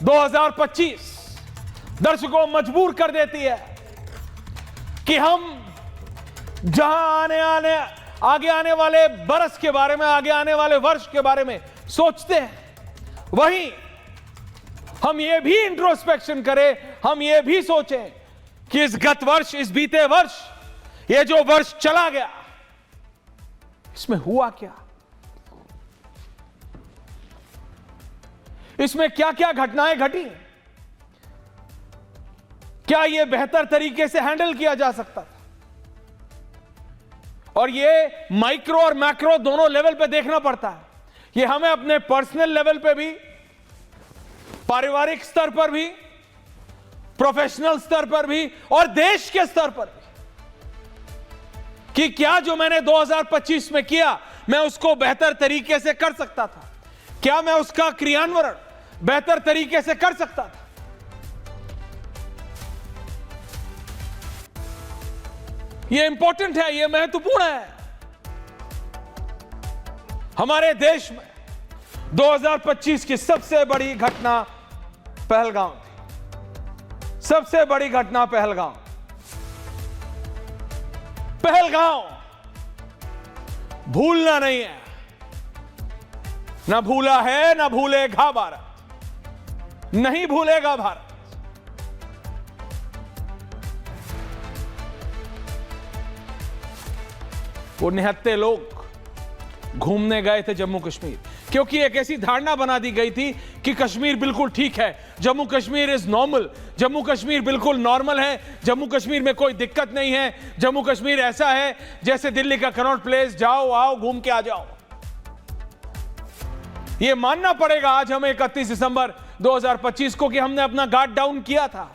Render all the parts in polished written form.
2025 दर्शकों को मजबूर कर देती है कि हम जहां आगे आने वाले बरस के बारे में, आगे आने वाले वर्ष के बारे में सोचते हैं, वहीं हम ये भी इंट्रोस्पेक्शन करें, हम ये भी सोचें कि इस गत वर्ष, इस बीते वर्ष, ये जो वर्ष चला गया, इसमें हुआ क्या, इसमें क्या क्या घटनाएं घटी, क्या यह बेहतर तरीके से हैंडल किया जा सकता था। और ये माइक्रो और मैक्रो दोनों लेवल पे देखना पड़ता है। ये हमें अपने पर्सनल लेवल पे भी, पारिवारिक स्तर पर भी, प्रोफेशनल स्तर पर भी और देश के स्तर पर भी, कि क्या जो मैंने 2025 में किया मैं उसको बेहतर तरीके से कर सकता था, क्या मैं उसका क्रियान्वयन बेहतर तरीके से कर सकता था। यह इंपॉर्टेंट है, यह महत्वपूर्ण है। हमारे देश में 2025 की सबसे बड़ी घटना पहलगाम थी। सबसे बड़ी घटना पहलगाम। पहलगाम भूलना नहीं है, ना भूला है, ना भूलेगा भारत, नहीं भूलेगा भारत। वो निहत्ते लोग घूमने गए थे जम्मू कश्मीर, क्योंकि एक ऐसी धारणा बना दी गई थी कि कश्मीर बिल्कुल ठीक है, जम्मू कश्मीर इज नॉर्मल, जम्मू कश्मीर बिल्कुल नॉर्मल है, जम्मू कश्मीर में कोई दिक्कत नहीं है, जम्मू कश्मीर ऐसा है जैसे दिल्ली का कनॉट प्लेस, जाओ आओ घूम के आ जाओ। यह मानना पड़ेगा आज हमें 31 दिसंबर 2025 को कि हमने अपना गार्ड डाउन किया था।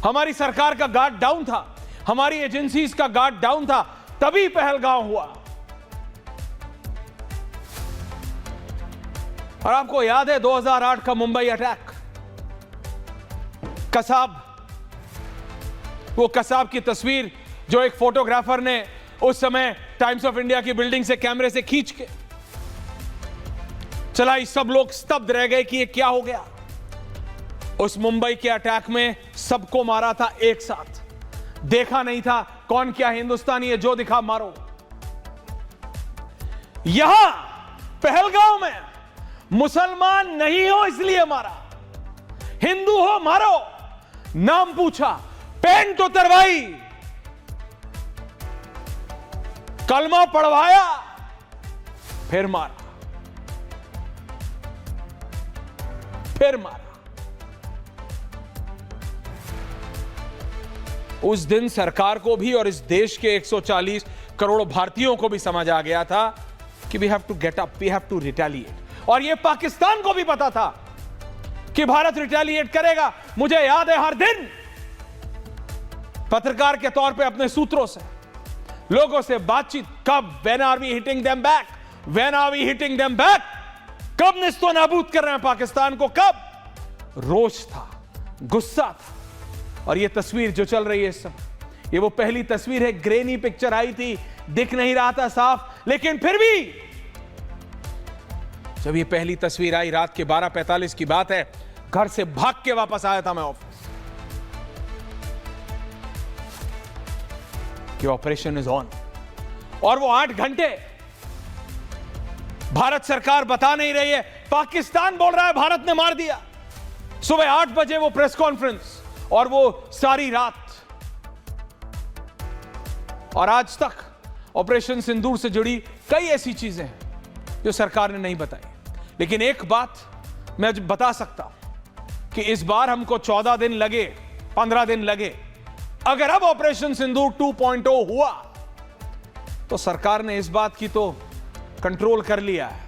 हमारी सरकार का गार्ड डाउन था, हमारी एजेंसीज का गार्ड डाउन था, तभी पहलगाम हुआ। और आपको याद है 2008 का मुंबई अटैक, कसाब, वो कसाब की तस्वीर जो एक फोटोग्राफर ने उस समय टाइम्स ऑफ इंडिया की बिल्डिंग से कैमरे से खींच के चलाई, सब लोग स्तब्ध रह गए कि ये क्या हो गया। उस मुंबई के अटैक में सबको मारा था एक साथ, देखा नहीं था कौन क्या हिंदुस्तानी है, जो दिखा मारो। यहां पहलगाम में मुसलमान नहीं हो इसलिए मारा, हिंदू हो मारो, नाम पूछा, पेंट उतरवाई, कलमा पढ़वाया, फिर मारा, फिर मारा। उस दिन सरकार को भी और इस देश के 140 करोड़ भारतीयों को भी समझ आ गया था कि we have to get up, we have to retaliate. और यह पाकिस्तान को भी पता था कि भारत रिटेलिएट करेगा। मुझे याद है हर दिन पत्रकार के तौर पे अपने सूत्रों से लोगों से बातचीत, कब, when are we hitting them back, when are we hitting them back, कब निस्तो नाबूद कर रहे हैं पाकिस्तान को, कब। रोष था, गुस्सा था। और ये तस्वीर जो चल रही है इस समय, ये वो पहली तस्वीर है, ग्रेनी पिक्चर आई थी, दिख नहीं रहा था साफ, लेकिन फिर भी जब ये पहली तस्वीर आई, रात के 12:45 की बात है, घर से भाग के वापस आया था मैं ऑफिस कि ऑपरेशन इज ऑन। और वो 8 घंटे भारत सरकार बता नहीं रही है, पाकिस्तान बोल रहा है भारत ने मार दिया। सुबह 8 बजे वो प्रेस कॉन्फ्रेंस, और वो सारी रात, और आज तक ऑपरेशन सिंदूर से जुड़ी कई ऐसी चीजें हैं जो सरकार ने नहीं बताई। लेकिन एक बात मैं बता सकता हूं कि इस बार हमको 14 दिन लगे, 15 दिन लगे, अगर अब ऑपरेशन सिंदूर 2.0 हुआ तो सरकार ने इस बात की तो कंट्रोल कर लिया है,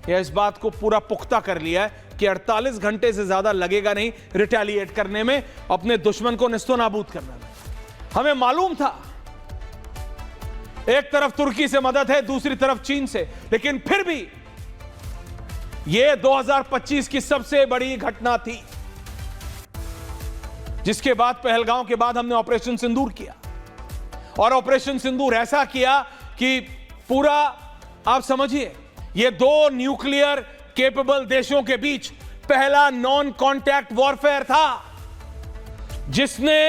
या इस बात को पूरा पुख्ता कर लिया है कि 48 घंटे से ज्यादा लगेगा नहीं रिटेलिएट करने में, अपने दुश्मन को नेस्तोनाबूद करने में। हमें मालूम था एक तरफ तुर्की से मदद है, दूसरी तरफ चीन से, लेकिन फिर भी यह 2025 की सबसे बड़ी घटना थी, जिसके बाद, पहलगाम के बाद, हमने ऑपरेशन सिंदूर किया। और ऑपरेशन सिंदूर ऐसा किया कि पूरा, आप समझिए, यह 2 न्यूक्लियर केपेबल देशों के बीच पहला नॉन कॉन्टैक्ट वॉरफेयर था जिसने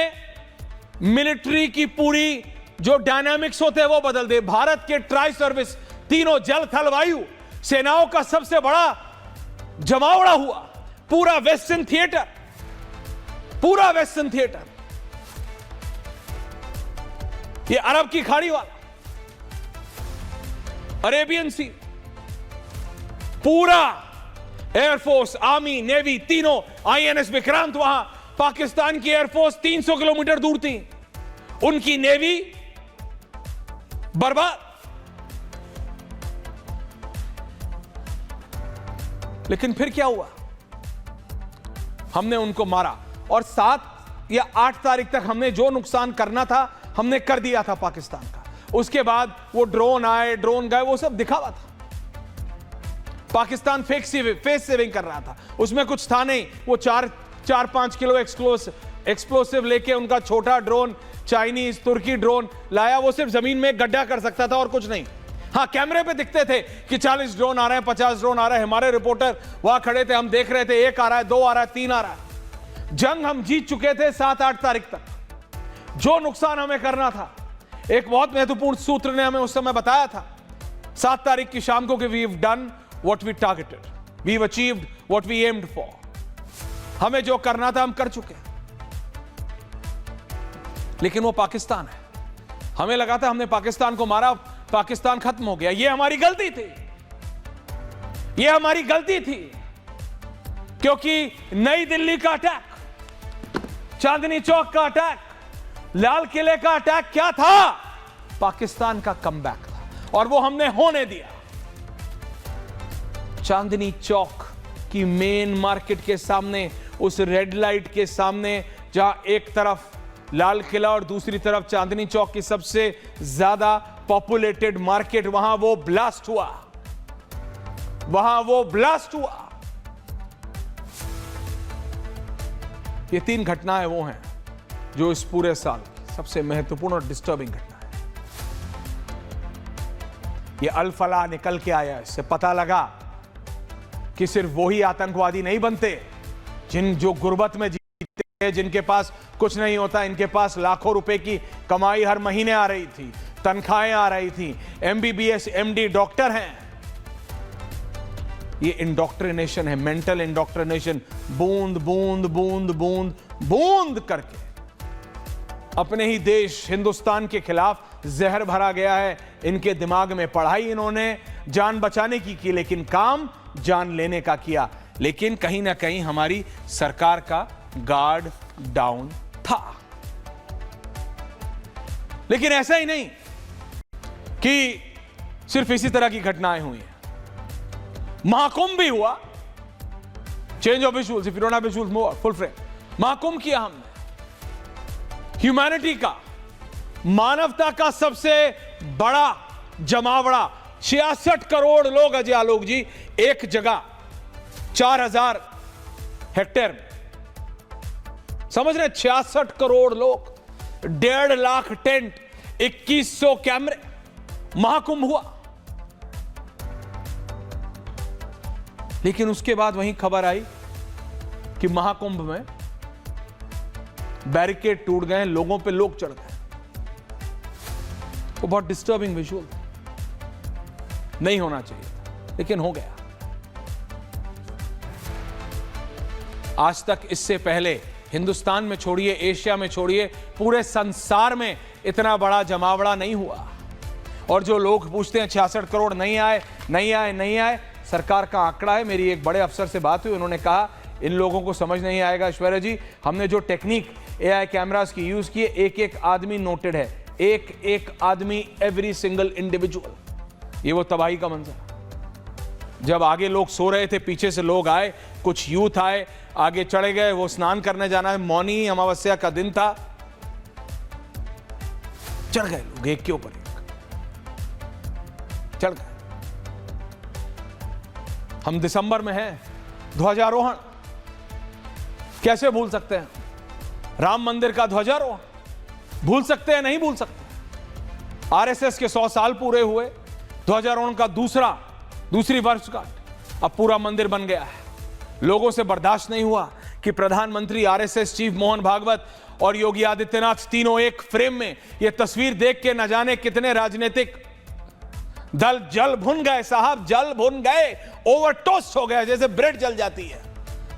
मिलिट्री की पूरी जो डायनामिक्स होते हैं वो बदल दे। भारत के ट्राई सर्विस, तीनों जल थल वायु सेनाओं का सबसे बड़ा जमावड़ा हुआ। पूरा वेस्टर्न थिएटर, पूरा वेस्टर्न थिएटर, ये अरब की खाड़ी वाला, अरेबियन सी, पूरा एयरफोर्स, आर्मी, नेवी, तीनों, आईएनएस विक्रांत, वहां पाकिस्तान की एयरफोर्स 300 किलोमीटर दूर थी, उनकी नेवी बर्बाद। लेकिन फिर क्या हुआ? हमने उनको मारा और 7 या 8 तारीख तक हमने जो नुकसान करना था हमने कर दिया था पाकिस्तान का। उसके बाद वो ड्रोन आए, ड्रोन गए, वो सब दिखावा था। पाकिस्तान फेस सेविंग कर रहा था, उसमें कुछ था नहीं। वो 4-5 किलो एक्सप्लोसिव लेके उनका छोटा ड्रोन, चाइनीज तुर्की ड्रोन लाया, वो सिर्फ जमीन में गड्ढा कर सकता था और कुछ नहीं। हाँ, कैमरे पे दिखते थे कि 40 ड्रोन आ रहे हैं, 50 ड्रोन आ रहे हैं। हमारे रिपोर्टर वहां खड़े थे, हम देख रहे थे 1 आ रहा है, 2 आ रहा है, 3 आ रहा है। जंग हम जीत चुके थे 7-8 तारीख तक। जो नुकसान हमें करना था, एक बहुत महत्वपूर्ण सूत्र ने हमें उस समय बताया था 7 तारीख की शाम को कि we have done what we targeted, we have achieved what we aimed for. हमें जो करना था हम कर चुके। लेकिन वो पाकिस्तान है, हमें लगा था हमने पाकिस्तान को मारा, पाकिस्तान खत्म हो गया। ये हमारी गलती थी, ये हमारी गलती थी, क्योंकि नई दिल्ली का अटैक, चांदनी चौक का अटैक, लाल किले का अटैक क्या था? पाकिस्तान का कमबैक था और वो हमने होने दिया। चांदनी चौक की मेन मार्केट के सामने, उस रेड लाइट के सामने, जहां एक तरफ लाल किला और दूसरी तरफ चांदनी चौक की सबसे ज्यादा पॉपुलेटेड मार्केट, वहां वो ब्लास्ट हुआ, वहां वो ब्लास्ट हुआ। ये 3 घटनाएं वो हैं जो इस पूरे साल की सबसे महत्वपूर्ण और डिस्टर्बिंग घटना है। ये अल फलाह निकल के आया, इससे पता लगा कि सिर्फ वही आतंकवादी नहीं बनते जो गुर्बत में जीते हैं, जिनके पास कुछ नहीं होता। इनके पास लाखों रुपए की कमाई हर महीने आ रही थी, तनख्वाहें आ रही थी, एमबीबीएस एमडी डॉक्टर हैं। ये इंडोक्ट्रिनेशन है, मेंटल इंडोक्ट्रिनेशन। बूंद बूंद बूंद बूंद बूंद करके अपने ही देश हिंदुस्तान के खिलाफ जहर भरा गया है इनके दिमाग में। पढ़ाई इन्होंने जान बचाने की लेकिन काम जान लेने का किया। लेकिन कहीं ना कहीं हमारी सरकार का गार्ड डाउन था। लेकिन ऐसा ही नहीं कि सिर्फ इसी तरह की घटनाएं हुई हैं। महाकुंभ भी हुआ। Change of visuals, if you don't have visuals move full frame. Mahakumbh किया हमने, ह्यूमैनिटी का, मानवता का सबसे बड़ा जमावड़ा। 66 करोड़ लोग, अजय आलोक जी, एक जगह 4000 हेक्टेयर में, समझ रहे? 66 करोड़ लोग, 1.5 लाख टेंट, 2100 कैमरे। महाकुंभ हुआ। लेकिन उसके बाद वहीं खबर आई कि महाकुंभ में बैरिकेड टूट गए, लोगों पे लोग चढ़ गए। वो बहुत डिस्टर्बिंग विजुअल, नहीं होना चाहिए था, लेकिन हो गया। आज तक इससे पहले हिंदुस्तान में छोड़िए, एशिया में छोड़िए, पूरे संसार में इतना बड़ा जमावड़ा नहीं हुआ। और जो लोग पूछते हैं 66 करोड़ नहीं आए, नहीं आए, नहीं आए, सरकार का आंकड़ा है। मेरी एक बड़े अफसर से बात हुई, उन्होंने कहा इन लोगों को समझ नहीं आएगा ऐश्वर्या जी, हमने जो टेक्निक एआई कैमरास की यूज की है, एक एक आदमी नोटेड है, एक एक आदमी, एवरी सिंगल इंडिविजुअल। ये वो तबाही का मंजर। जब आगे लोग सो रहे थे, पीछे से लोग आए, कुछ यूथ आए, आगे चढ़े गए। वो स्नान करने जाना है, मौनी अमावस्या का दिन था, चढ़ गए लोग एक के ऊपर एक, चढ़ गए। हम दिसंबर में हैं, ध्वजारोहण कैसे भूल सकते हैं? राम मंदिर का ध्वजारोहण भूल सकते हैं? नहीं भूल सकते। आरएसएस के 100 साल पूरे हुए, ध्वजारोहण का दूसरी वर्षगांठ, अब पूरा मंदिर बन गया है। लोगों से बर्दाश्त नहीं हुआ कि प्रधानमंत्री, आरएसएस चीफ मोहन भागवत और योगी आदित्यनाथ तीनों एक फ्रेम में, यह तस्वीर देख के न जाने कितने राजनीतिक दल जल भुन गए साहब, जल भुन गए, ओवरटोस्ट हो गए, जैसे ब्रेड जल जाती है,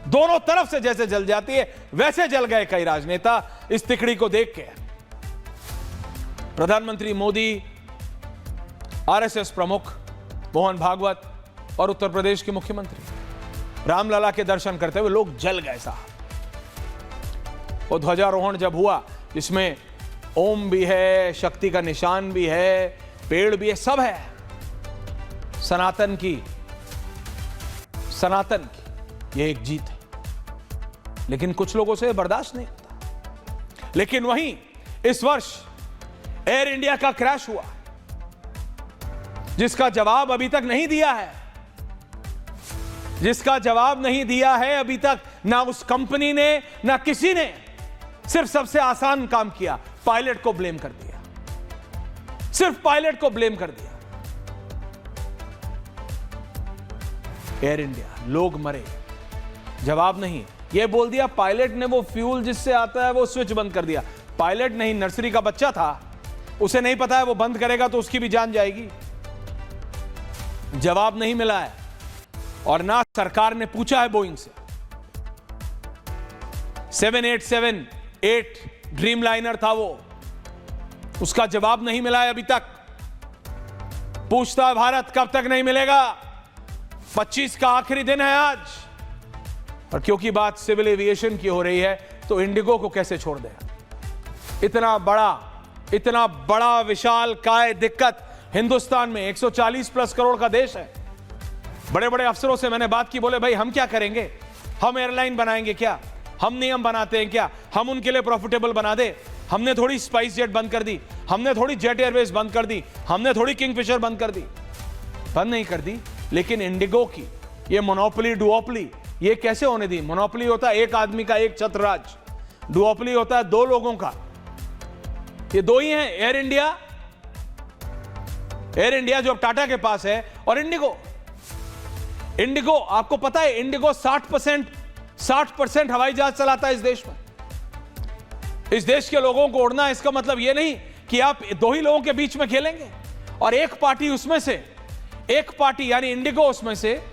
दोनों तरफ से जैसे जल जाती है वैसे जल गए कई राजनेता इस तिकड़ी को देख के। प्रधानमंत्री मोदी, आरएसएस प्रमुख मोहन भागवत और उत्तर प्रदेश के मुख्यमंत्री रामलला के दर्शन करते हुए लोग जल गए साहब। वो ध्वजारोहण जब हुआ, जिसमें ओम भी है, शक्ति का निशान भी है, पेड़ भी है, सब है, सनातन की ये एक जीत है। लेकिन कुछ लोगों से बर्दाश्त नहीं होता। लेकिन वहीं इस वर्ष एयर इंडिया का क्रैश हुआ, जिसका जवाब अभी तक नहीं दिया है, अभी तक ना उस कंपनी ने ना किसी ने। सिर्फ सबसे आसान काम किया, पायलट को ब्लेम कर दिया, सिर्फ पायलट को ब्लेम कर दिया। एयर इंडिया, लोग मरे, जवाब नहीं। यह बोल दिया पायलट ने वो फ्यूल जिससे आता है वो स्विच बंद कर दिया। पायलट नहीं, नर्सरी का बच्चा था, उसे नहीं पता है वो बंद करेगा तो उसकी भी जान जाएगी। जवाब नहीं मिला है और ना सरकार ने पूछा है बोइंग से। 787-8 ड्रीमलाइनर था वो, उसका जवाब नहीं मिला है अभी तक। पूछता है भारत, कब तक नहीं मिलेगा? 25 का आखिरी दिन है आज। और क्योंकि बात सिविल एविएशन की हो रही है तो इंडिगो को कैसे छोड़ दें? इतना बड़ा विशाल काय दिक्कत हिंदुस्तान में, 140 प्लस करोड़ का देश है। बड़े बड़े अफसरों से मैंने बात की, बोले भाई हम क्या करेंगे, हम एयरलाइन बनाएंगे क्या, हम नियम बनाते हैं क्या, हम उनके लिए प्रॉफिटेबल बना दे। हमने थोड़ी स्पाइस जेट बंद कर दी, हमने थोड़ी जेट एयरवेज बंद कर दी, हमने थोड़ी किंगफिशर बंद कर दी, बंद नहीं कर दी। लेकिन इंडिगो की ये मोनोपोली डुओपोली ये कैसे होने दी? मोनोपोली होता है एक आदमी का, एक छत्रराज, डुओपोली होता है दो लोगों का। ये दो ही हैं, एयर इंडिया जो टाटा के पास है और इंडिगो। आपको पता है इंडिगो 60% हवाई जहाज चलाता है इस देश में। इस देश के लोगों को उड़ना, इसका मतलब यह नहीं कि आप दो ही लोगों के बीच में खेलेंगे और एक पार्टी यानी इंडिगो उसमें से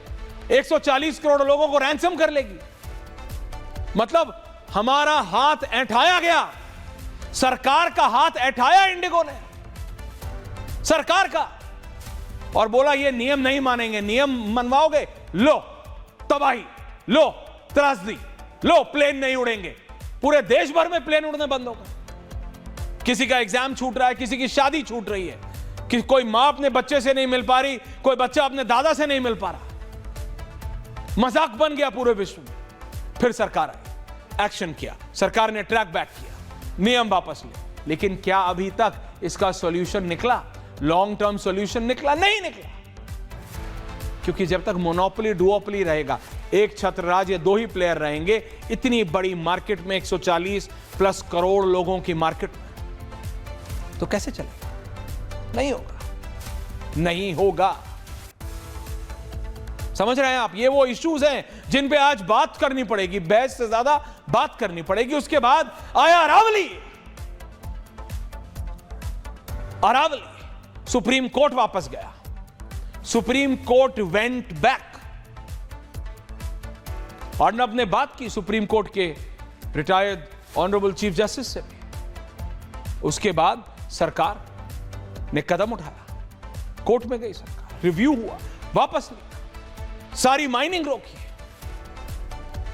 140 करोड़ लोगों को रैंसम कर लेगी। मतलब हमारा हाथ ऐंठाया गया, सरकार का हाथ ऐंठाया इंडिगो ने, सरकार का, और बोला ये नियम नहीं मानेंगे। नियम मनवाओगे, लो तबाही, लो त्रासदी, लो प्लेन नहीं उड़ेंगे। पूरे देश भर में प्लेन उड़ने बंद हो गए। किसी का एग्जाम छूट रहा है, किसी की शादी छूट रही है, कि कोई मां अपने बच्चे से नहीं मिल पा रही, कोई बच्चा अपने दादा से नहीं मिल पा रहा। मजाक बन गया पूरे विश्व में। फिर सरकार आई, एक्शन किया, सरकार ने ट्रैक बैक किया, नियम वापस लिए। लेकिन क्या अभी तक इसका सॉल्यूशन निकला? लॉन्ग टर्म सॉल्यूशन निकला? नहीं निकला। क्योंकि जब तक मोनोपोली डुओपोली रहेगा, एक छत्रराज या दो ही प्लेयर रहेंगे, इतनी बड़ी मार्केट में 140 प्लस करोड़ लोगों की मार्केट में, तो कैसे चलेगा? नहीं होगा। समझ रहे हैं आप? ये वो इश्यूज हैं जिन पे आज बात करनी पड़ेगी, बहस से ज्यादा बात करनी पड़ेगी। उसके बाद आया अरावली। सुप्रीम कोर्ट वापस गया, supreme court went back. Arnab ने बात की सुप्रीम कोर्ट के रिटायर्ड ऑनरेबल चीफ जस्टिस से भी। उसके बाद सरकार ने कदम उठाया, कोर्ट में गई सरकार, रिव्यू हुआ, वापस लिया, सारी माइनिंग रोकी।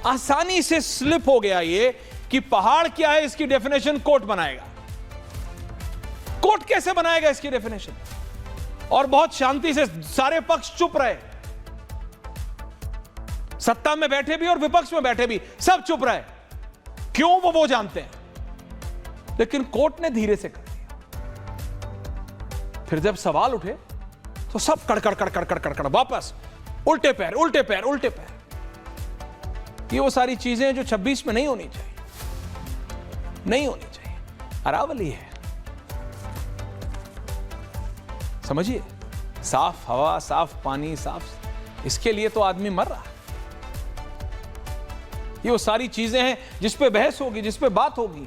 आसानी से स्लिप हो गया ये कि पहाड़ क्या है इसकी डेफिनेशन कोर्ट बनाएगा। कोर्ट कैसे बनाएगा इसकी डेफिनेशन? और बहुत शांति से सारे पक्ष चुप रहे, सत्ता में बैठे भी और विपक्ष में बैठे भी सब चुप रहे। क्यों? वो जानते हैं। लेकिन कोर्ट ने धीरे से कर दिया। फिर जब सवाल उठे तो सब कड़कड़ वापस, उल्टे पैर। ये वो सारी चीजें जो 26 में नहीं होनी चाहिए। अरावली है, समझिए, साफ हवा, साफ पानी, साफ, इसके लिए तो आदमी मर रहा है। ये वो सारी चीजें हैं जिस पे बहस होगी, जिस पे बात होगी।